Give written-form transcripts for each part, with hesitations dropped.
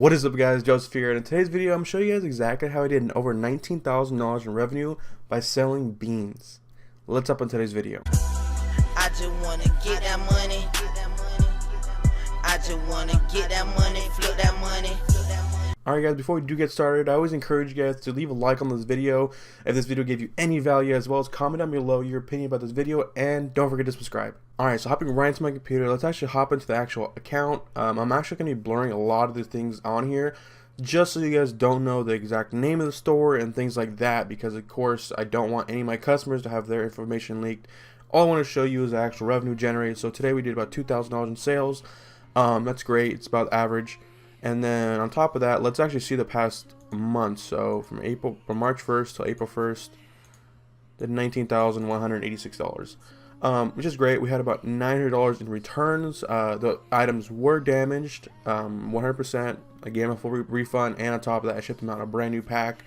What is up, guys? Joseph here, and in today's video I'm showing you guys exactly how I did over $19,000 in revenue by selling beans. Let's up on today's video. I just wanna get that money. I just wanna get that money, flip that money. Alright guys, before we do get started, I always encourage you guys to leave a like on this video if this video gave you any value, as well as comment down below your opinion about this video, and don't forget to subscribe. Alright, so hopping right into my computer, let's actually hop into the actual account. I'm actually going to be blurring a lot of the things on here, just so you guys don't know the exact name of the store and things like that, because of course I don't want any of my customers to have their information leaked. All I want to show you is the actual revenue generated. So today we did about $2,000 in sales. That's great, it's about average. And then on top of that, let's actually see the past month. So from March 1st to April 1st, did $19,186, which is great. We had about $900 in returns. The items were damaged, 100%. I gave them a full refund, and on top of that, I shipped them out a brand new pack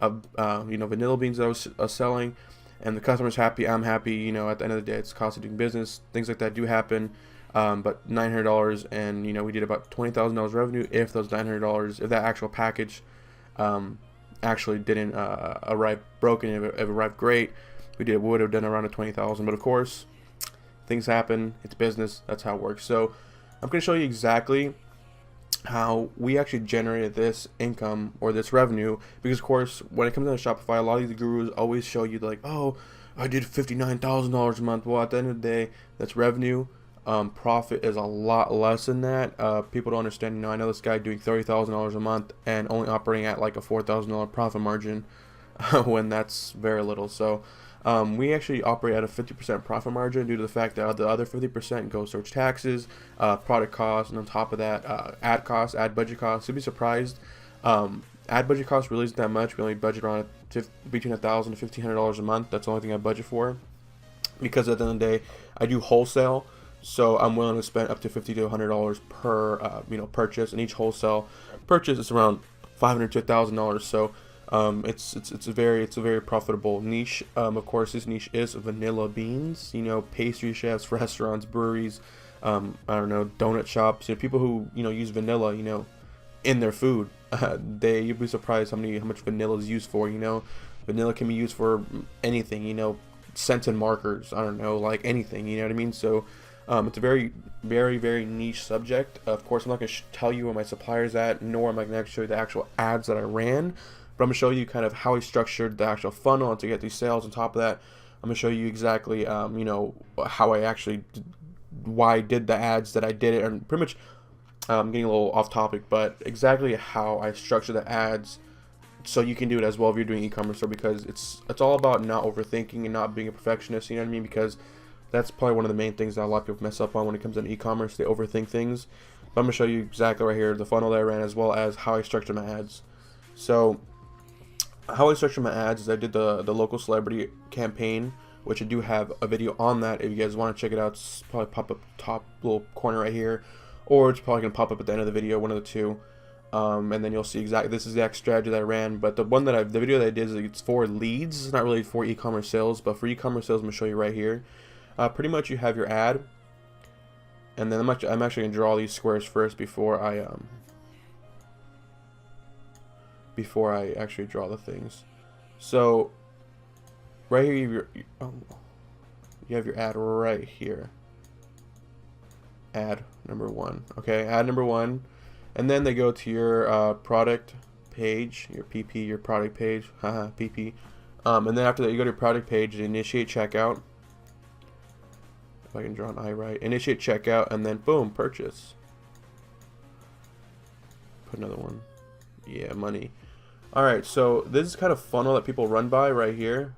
of vanilla beans that I was selling. And the customer's happy, I'm happy. At the end of the day, it's cost of doing business. Things like that do happen. But $900, and we did about $20,000 revenue if those $900, if that actual package actually didn't arrive broken. If it arrived great, we would have done around a $20,000. But of course, things happen. It's business. That's how it works. So I'm going to show you exactly how we actually generated this income or this revenue, because of course when it comes down to Shopify, a lot of these gurus always show you like, oh, I did $59,000 a month. Well, at the end of the day, that's revenue. Profit is a lot less than that. People don't understand. I know this guy doing $30,000 a month and only operating at like a $4,000 profit margin when that's very little. So we actually operate at a 50% profit margin due to the fact that the other 50% goes towards taxes, product costs, and on top of that, ad costs, ad budget costs. You'll be surprised. Ad budget costs really isn't that much. We only budget around between $1,000 to $1,500 a month. That's the only thing I budget for, because at the end of the day, I do wholesale. So I'm willing to spend up to $50 to $100 per purchase, and each wholesale purchase is around $500 to $1,000. So it's a very profitable niche. Of course, this niche is vanilla beans. Pastry chefs, restaurants, breweries, I don't know, donut shops. People who use vanilla in their food. You'd be surprised how much vanilla is used for. Vanilla can be used for anything. Scents and markers. I don't know, like anything. You know what I mean? So. It's a very niche subject. Of course, I'm not going to tell you where my supplier's at, nor am I going to show you the actual ads that I ran, but I'm going to show you kind of how I structured the actual funnel to get these sales. On top of that, I'm going to show you exactly, how I actually why I did the ads that I did it, and pretty much, I'm getting a little off topic, but exactly how I structure the ads so you can do it as well if you're doing e-commerce. So because it's all about not overthinking and not being a perfectionist, you know what I mean? Because that's probably one of the main things that a lot of people mess up on when it comes to e-commerce. They overthink things. But I'm going to show you exactly right here the funnel that I ran, as well as how I structured my ads. So how I structured my ads is I did the local celebrity campaign, which I do have a video on that. If you guys want to check it out, it's probably pop up top little corner right here, or it's probably going to pop up at the end of the video, one of the two. And then you'll see exactly this is the exact strategy that I ran. But the video that I did is it's for leads. It's not really for e-commerce sales, but for e-commerce sales, I'm going to show you right here. Pretty much you have your ad, and then I'm actually gonna draw these squares first before I actually draw the things. So right here you have your ad right here. Ad number 1. Okay, ad number 1, and then they go to your product page, your PP, your product page, haha, PP. And then after that, you go to your product page and initiate checkout. If I can draw an eye right, initiate checkout, and then boom, purchase. Put another one. Yeah, money. Alright, so this is kind of funnel that people run by right here.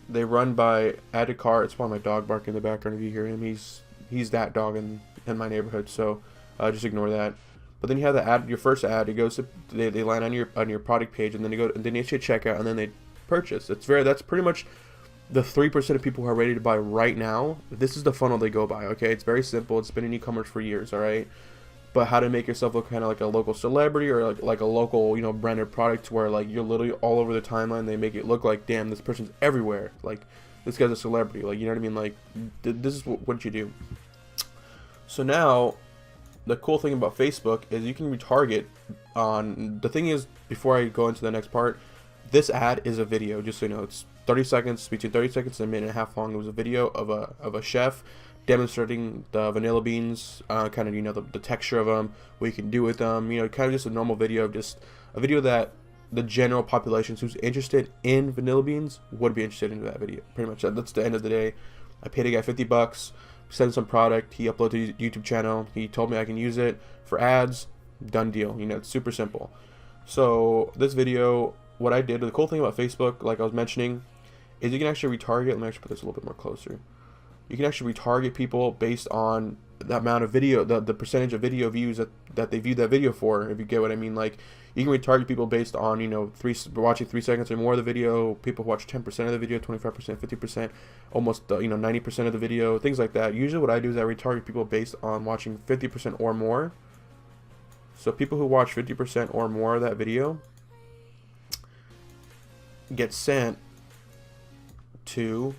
They run by add to cart. It's probably my dog barking in the background if you hear him. He's that dog in my neighborhood, so just ignore that. But then you have the ad, your first ad. It goes to they land on your product page, and then they initiate checkout, and then they purchase. That's pretty much the 3% of people who are ready to buy right now. This is the funnel they go by. Okay, it's very simple. It's been in e-commerce for years. All right, but how to make yourself look kind of like a local celebrity, or like a local branded product, where like you're literally all over the timeline. They make it look like, damn, this person's everywhere. Like, this guy's a celebrity. Like, you know what I mean? Like, this is what you do. So now the cool thing about Facebook is you can retarget on, the thing is, before I go into the next part, this ad is a video, just so you know. It's 30 seconds, between 30 seconds and a minute and a half long. It was a video of a chef demonstrating the vanilla beans, kind of, you know, the texture of them, what you can do with them, you know, kind of just a normal video, just a video that the general population who's interested in vanilla beans would be interested in that video. Pretty much that's the end of the day. I paid a guy $50, sent some product, he uploaded to his YouTube channel, he told me I can use it for ads, done deal. You know, it's super simple. So this video, what I did, the cool thing about Facebook, like I was mentioning, is you can actually retarget. Let me actually put this a little bit more closer. You can actually retarget people based on the amount of video, the percentage of video views that they viewed that video for, if you get what I mean. Like, you can retarget people based on, you know, watching 3 seconds or more of the video, people who watch 10% of the video, 25%, 50%, almost, you know, 90% of the video, things like that. Usually what I do is I retarget people based on watching 50% or more. So people who watch 50% or more of that video get sent to,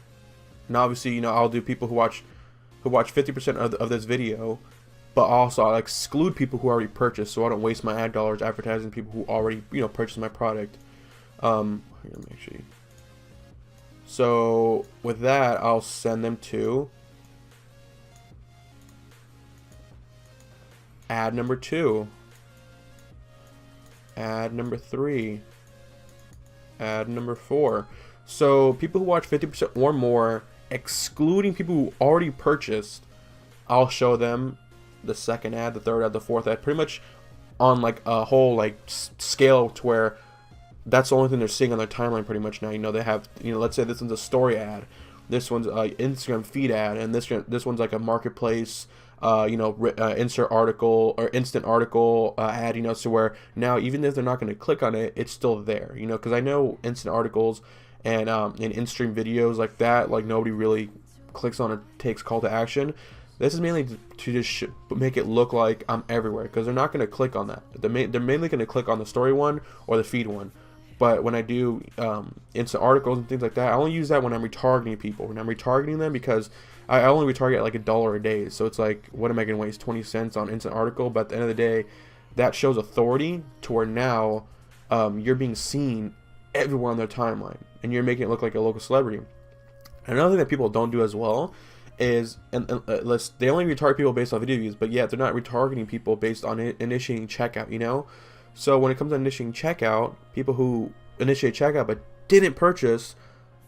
now obviously, you know, I'll do people who watch 50% of this video, but also I'll exclude people who already purchased, so I don't waste my ad dollars advertising people who already, you know, purchased my product. Here, make sure. So with that, I'll send them to ad number 2, ad number 3, ad number 4. So people who watch 50% or more, excluding people who already purchased, I'll show them the second ad, the third ad, the fourth ad, pretty much on like a whole like scale to where that's the only thing they're seeing on their timeline pretty much now. You know, they have, you know, let's say this one's a story ad, this one's a Instagram feed ad, and this one's like a marketplace, you know, insert article or instant article ad, you know, so where now even if they're not going to click on it, it's still there, you know, because I know instant articles and in-stream videos like that, like nobody really clicks on or takes call to action. This is mainly to just make it look like I'm everywhere, because they're not going to click on that. They're mainly going to click on the story one or the feed one. But when I do instant articles and things like that, I only use that when I'm retargeting people. When I'm retargeting them, because I only retarget like $1 a day. So it's like, what am I going to waste 20 cents on instant article? But at the end of the day, that shows authority to where now you're being seen everywhere on their timeline, and you're making it look like a local celebrity. And another thing that people don't do as well is, they only retarget people based on video views, but yet they're not retargeting people based on initiating checkout, you know? So when it comes to initiating checkout, people who initiate checkout but didn't purchase,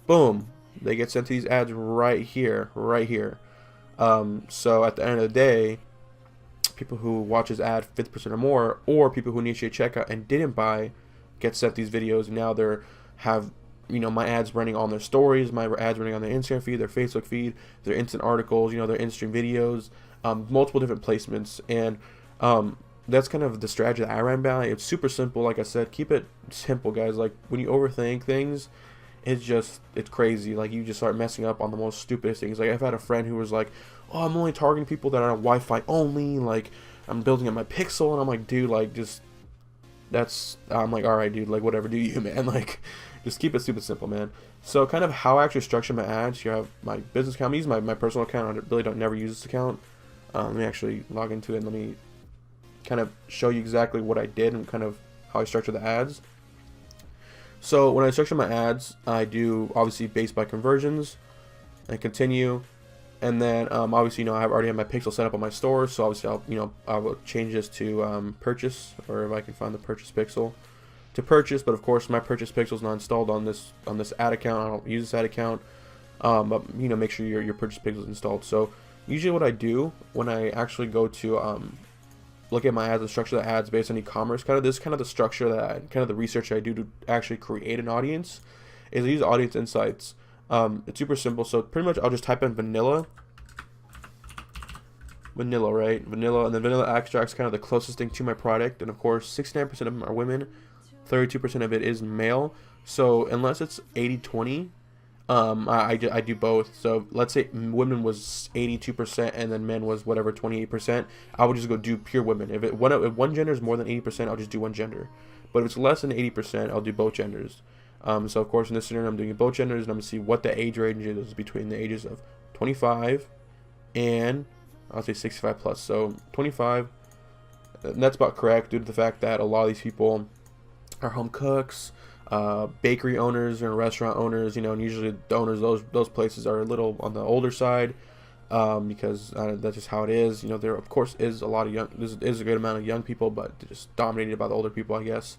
boom, they get sent to these ads right here. So at the end of the day, people who watch this ad 50% or more, or people who initiate checkout and didn't buy, get sent these videos, and now they're have, you know, my ads running on their stories, my ads running on their Instagram feed, their Facebook feed, their instant articles, you know, their in-stream videos, multiple different placements. And that's kind of the strategy that I ran by. It's super simple. Like I said, keep it simple, guys. Like, when you overthink things, it's crazy. Like, you just start messing up on the most stupidest things. Like, I've had a friend who was like, oh, I'm only targeting people that are on Wi-Fi only, like, I'm building up my pixel. And I'm like, dude, like, I'm like, alright, dude, like, whatever, do you, man. Like, just keep it super simple, man. So kind of how I actually structure my ads, you have my business account. I use my personal account. I really never use this account. Let me actually log into it and let me kind of show you exactly what I did and kind of how I structure the ads. So when I structure my ads, I do obviously based by conversions and continue. And then obviously, you know, I already have my pixel set up on my store, so obviously I will change this to purchase, or if I can find the purchase pixel to purchase. But of course, my purchase pixel is not installed on this ad account. I don't use this ad account. But you know, make sure your purchase pixel is installed. So usually, what I do when I actually go to look at my ads and structure the ads based on e-commerce, kind of the structure kind of the research I do to actually create an audience, is I use audience insights. It's super simple. So pretty much I'll just type in vanilla, right? Vanilla, and then vanilla extract's kind of the closest thing to my product. And of course, 69% of them are women, 32% of it is male. So unless it's 80-20, I do both. So let's say women was 82% and then men was whatever 28%. I would just go do pure women. If one gender is more than 80%, I'll just do one gender. But if it's less than 80%, I'll do both genders. So of course in this scenario I'm doing both genders, and I'm gonna see what the age range is between the ages of 25 and I'll say 65 plus. So 25 And that's about correct due to the fact that a lot of these people are home cooks, bakery owners and restaurant owners, you know, and usually the owners of those places are a little on the older side, because that's just how it is. You know, there of course is a lot of there's a good amount of young people, but they're just dominated by the older people, I guess.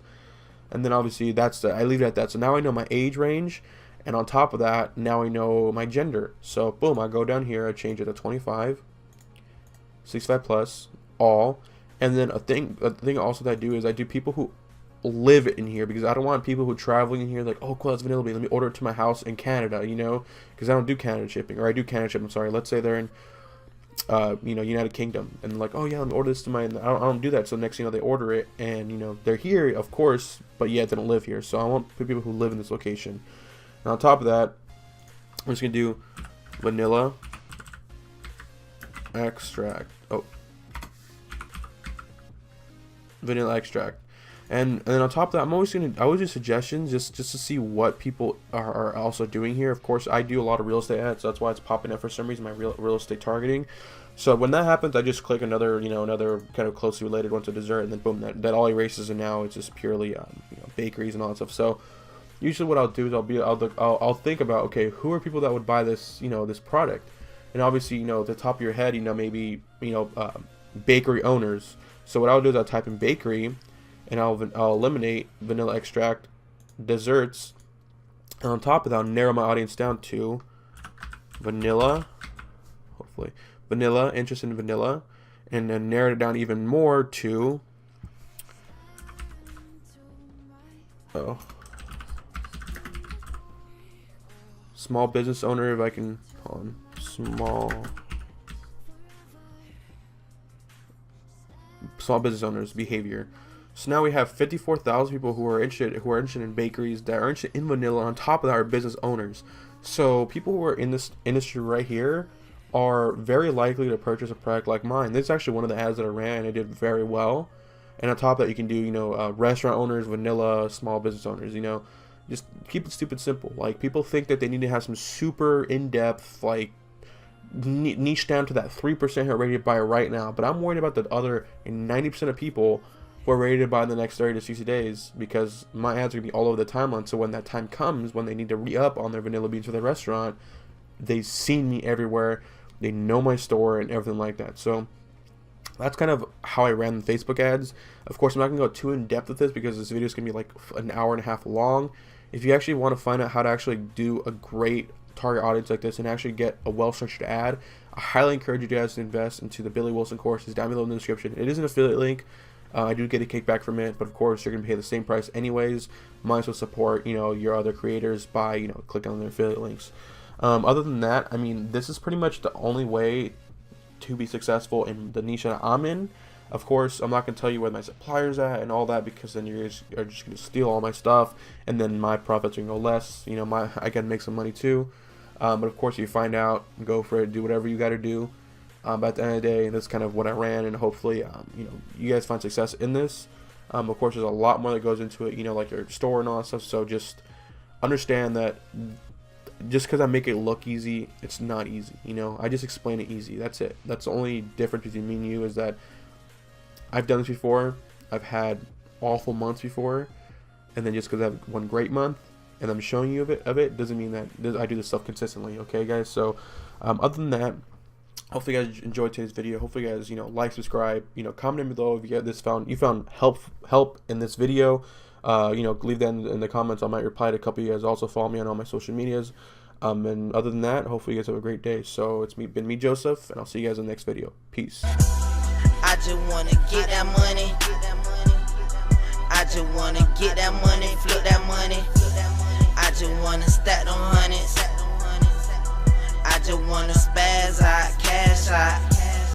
And then obviously I leave it at that. So now I know my age range, and on top of that, now I know my gender. So boom, I go down here, I change it to 25, 65 plus, all. And then a thing also that I do is I do people who live in here, because I don't want people who are traveling in here like, oh cool, that's Vanilla Bean, let me order it to my house in Canada, you know, because I don't do Canada shipping, or I do Canada shipping, sorry, let's say they're in you know, United Kingdom, and like, oh yeah, let me order this to my, I don't do that. So next thing you know, they order it, and you know, they're here of course, but yet they don't live here. So I want people who live in this location. And on top of that, I'm just gonna do vanilla extract. Vanilla extract. And then on top of that, I always do suggestions just to see what people are also doing here. Of course, I do a lot of real estate ads, so that's why it's popping up for some reason, my real estate targeting. So when that happens, I just click another kind of closely related one to dessert, and then boom, that all erases, and now it's just purely you know, bakeries and all that stuff. So usually what I'll do is I'll think about, okay, who are people that would buy this, you know, this product, and obviously, you know, at the top of your head, you know, maybe, you know, bakery owners. So what I'll do is I'll type in bakery, and I'll eliminate vanilla extract desserts, and on top of that, I'll narrow my audience down to vanilla, hopefully vanilla, interest in vanilla, and then narrow it down even more to small business owner, if I can call him small business owners behavior. So now we have 54,000 people who are interested in bakeries, that are interested in vanilla. On top of that, are business owners. So people who are in this industry right here are very likely to purchase a product like mine. This is actually one of the ads that I ran. I did very well. And on top of that, you can do, you know, restaurant owners, vanilla, small business owners. You know, just keep it stupid simple. Like, people think that they need to have some super in-depth, like, niche down to that 3% who are ready to buy right now. But I'm worried about the other 90% of people who are ready to buy in the next 30 to 60 days, because my ads are going to be all over the timeline. So when that time comes, when they need to re-up on their vanilla beans for their restaurant, they've seen me everywhere, they know my store and everything like that. So that's kind of how I ran the Facebook ads. Of course, I'm not going to go too in depth with this, because this video is going to be like an hour and a half long. If you actually want to find out how to actually do a great target audience like this and actually get a well-structured ad, I highly encourage you guys to invest into the Billy Wilson courses down below in the description. It is an affiliate link. I do get a kickback from it, but of course you're going to pay the same price anyways. Might as well support, you know, your other creators by, you know, clicking on their affiliate links. Other than that, I mean, this is pretty much the only way to be successful in the niche that I'm in. Of course, I'm not going to tell you where my supplier's at and all that, because then you guys are just going to steal all my stuff, and then my profits are going to go less. You know, I got to make some money too. But of course, if you find out, go for it, do whatever you got to do. But at the end of the day, that's kind of what I ran, and hopefully, you know, you guys find success in this. Of course, there's a lot more that goes into it, you know, like your store and all that stuff. So just understand that just because I make it look easy, it's not easy. You know, I just explain it easy. That's it. That's the only difference between me and you, is that I've done this before. I've had awful months before, and then just because I have one great month and I'm showing you of it doesn't mean that I do this stuff consistently. Okay, guys. So other than that, hopefully you guys enjoyed today's video. Hopefully you guys, you know, like, subscribe, you know, comment down below if you found help in this video. You know, leave that in the comments. I might reply to a couple of you guys. Also follow me on all my social medias. And other than that, hopefully you guys have a great day. So it's been me, Joseph, and I'll see you guys in the next video. Peace. I just wanna get that money. I just wanna get that money, flip that money. I just wanna stack them hundreds. I just wanna spaz out, cash out.